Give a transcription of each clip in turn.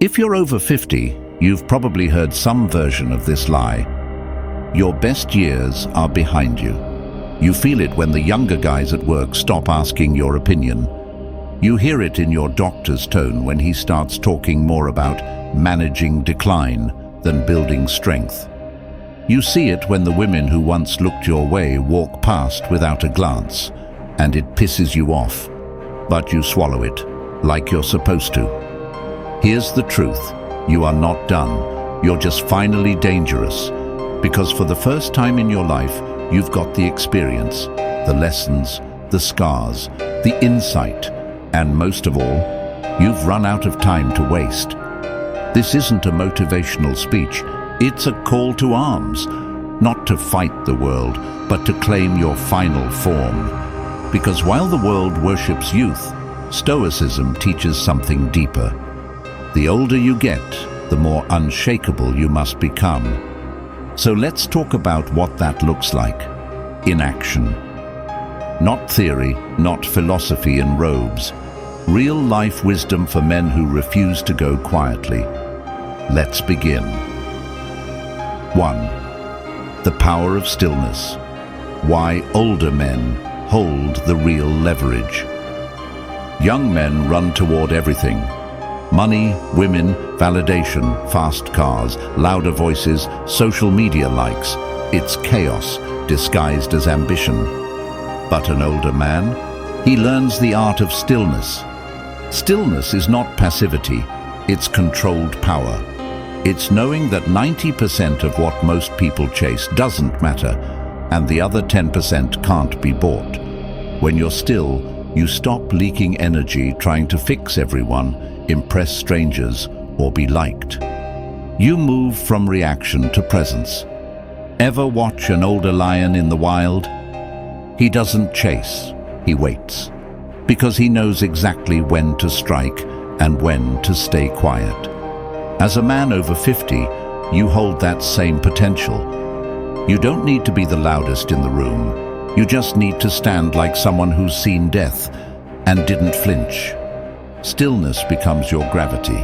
If you're over 50, you've probably heard some version of this lie. Your best years are behind you. You feel it when the younger guys at work stop asking your opinion. You hear it in your doctor's tone when he starts talking more about managing decline than building strength. You see it when the women who once looked your way walk past without a glance, and it pisses you off. But you swallow it, like you're supposed to. Here's the truth. You are not done. You're just finally dangerous. Because for the first time in your life, you've got the experience, the lessons, the scars, the insight, and most of all, you've run out of time to waste. This isn't a motivational speech. It's a call to arms, not to fight the world, but to claim your final form. Because while the world worships youth, Stoicism teaches something deeper. The older you get, the more unshakable you must become. So let's talk about what that looks like in action. Not theory, not philosophy in robes. Real-life wisdom for men who refuse to go quietly. Let's begin. 1. The power of stillness. Why older men hold the real leverage. Young men run toward everything. Money, women, validation, fast cars, louder voices, social media likes. It's chaos disguised as ambition. But an older man, he learns the art of stillness. Stillness is not passivity, it's controlled power. It's knowing that 90% of what most people chase doesn't matter, and the other 10% can't be bought. When you're still, you stop leaking energy trying to fix everyone, impress strangers, or be liked. You move from reaction to presence. Ever watch an older lion in the wild? He doesn't chase, he waits. Because he knows exactly when to strike and when to stay quiet. As a man over 50, you hold that same potential. You don't need to be the loudest in the room. You just need to stand like someone who's seen death and didn't flinch. Stillness becomes your gravity.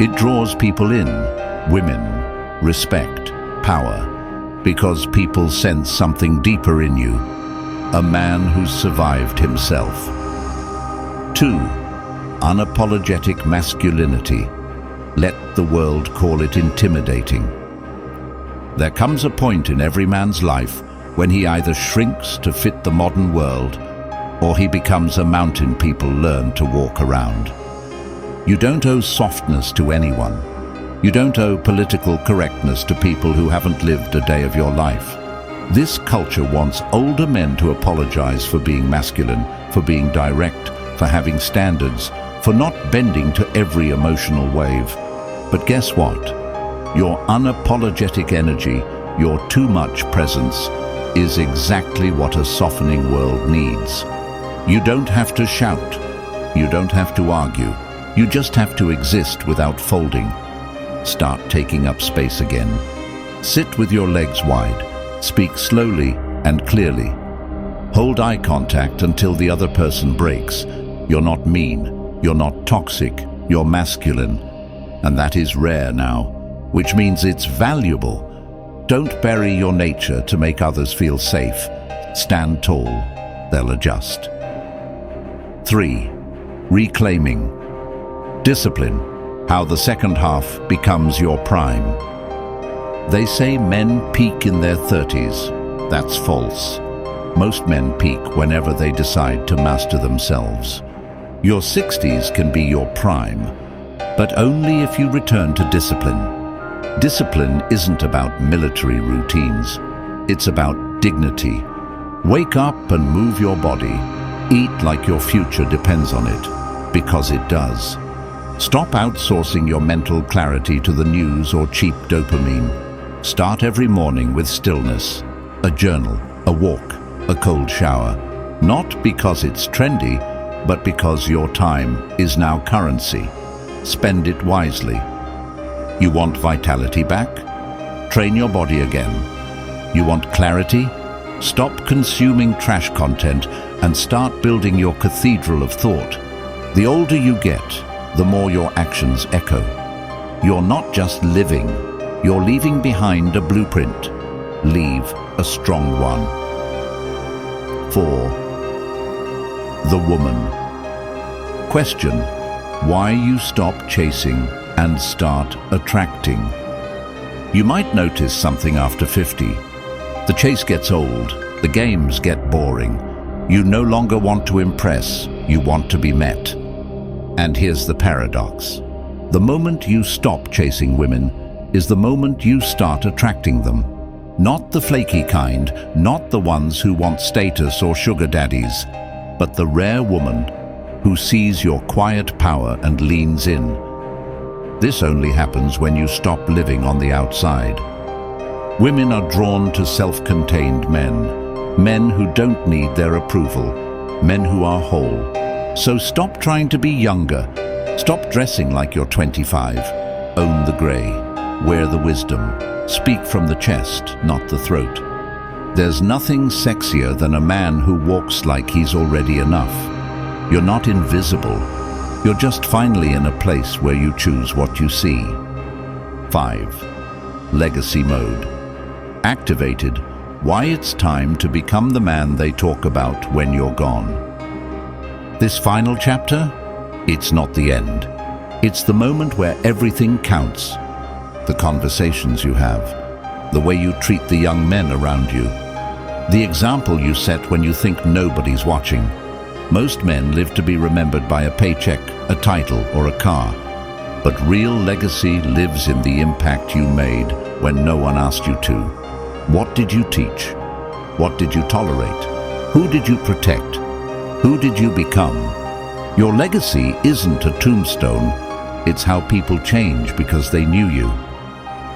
It draws people in, women, respect, power, because people sense something deeper in you, a man who's survived himself. 2. Unapologetic masculinity. Let the world call it intimidating. There comes a point in every man's life when he either shrinks to fit the modern world or he becomes a mountain people learn to walk around. You don't owe softness to anyone. You don't owe political correctness to people who haven't lived a day of your life. This culture wants older men to apologize for being masculine, for being direct, for having standards, for not bending to every emotional wave. But guess what? Your unapologetic energy, your too much presence, is exactly what a softening world needs. You don't have to shout. You don't have to argue. You just have to exist without folding. Start taking up space again. Sit with your legs wide. Speak slowly and clearly. Hold eye contact until the other person breaks. You're not mean. You're not toxic. You're masculine. And that is rare now, which means it's valuable. Don't bury your nature to make others feel safe. Stand tall. They'll adjust. 3. Reclaiming. Discipline. How the second half becomes your prime. They say men peak in their 30s. That's false. Most men peak whenever they decide to master themselves. Your 60s can be your prime, but only if you return to discipline. Discipline isn't about military routines. It's about dignity. Wake up and move your body. Eat like your future depends on it, because it does. Stop outsourcing your mental clarity to the news or cheap dopamine. Start every morning with stillness, a journal, a walk, a cold shower. Not because it's trendy, but because your time is now currency. Spend it wisely. You want vitality back? Train your body again. You want clarity? Stop consuming trash content and start building your cathedral of thought. The older you get, the more your actions echo. You're not just living, you're leaving behind a blueprint. Leave a strong one. 4. The woman. Question: why you stop chasing and start attracting. You might notice something after 50. The chase gets old, the games get boring. You no longer want to impress, you want to be met. And here's the paradox. The moment you stop chasing women is the moment you start attracting them. Not the flaky kind, not the ones who want status or sugar daddies, but the rare woman who sees your quiet power and leans in. This only happens when you stop living on the outside. Women are drawn to self-contained men who don't need their approval, men who are whole. So stop trying to be younger. Stop dressing like you're 25. Own the grey. Wear the wisdom. Speak from the chest, not the throat. There's nothing sexier than a man who walks like he's already enough. You're not invisible. You're just finally in a place where you choose what you see. 5. Legacy mode. Activated. Why it's time to become the man they talk about when you're gone. This final chapter? It's not the end. It's the moment where everything counts. The conversations you have, the way you treat the young men around you, the example you set when you think nobody's watching. Most men live to be remembered by a paycheck, a title, or a car. But real legacy lives in the impact you made when no one asked you to. What did you teach? What did you tolerate? Who did you protect? Who did you become? Your legacy isn't a tombstone. It's how people change because they knew you.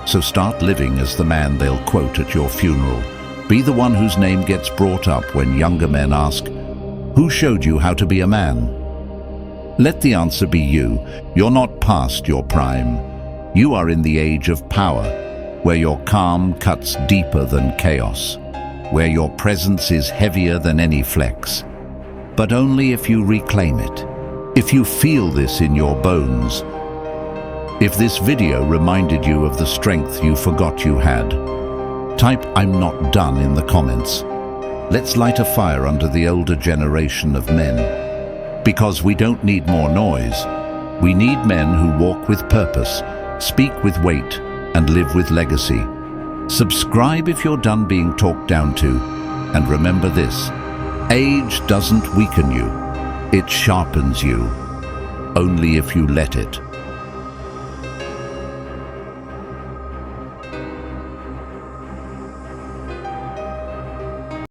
So start living as the man they'll quote at your funeral. Be the one whose name gets brought up when younger men ask, "Who showed you how to be a man?" Let the answer be you. You're not past your prime. You are in the age of power, where your calm cuts deeper than chaos, where your presence is heavier than any flex. But only if you reclaim it. If you feel this in your bones. If this video reminded you of the strength you forgot you had, type "I'm not done" in the comments. Let's light a fire under the older generation of men. Because we don't need more noise. We need men who walk with purpose, speak with weight, and live with legacy. Subscribe if you're done being talked down to. And remember this, age doesn't weaken you. It sharpens you. Only if you let it.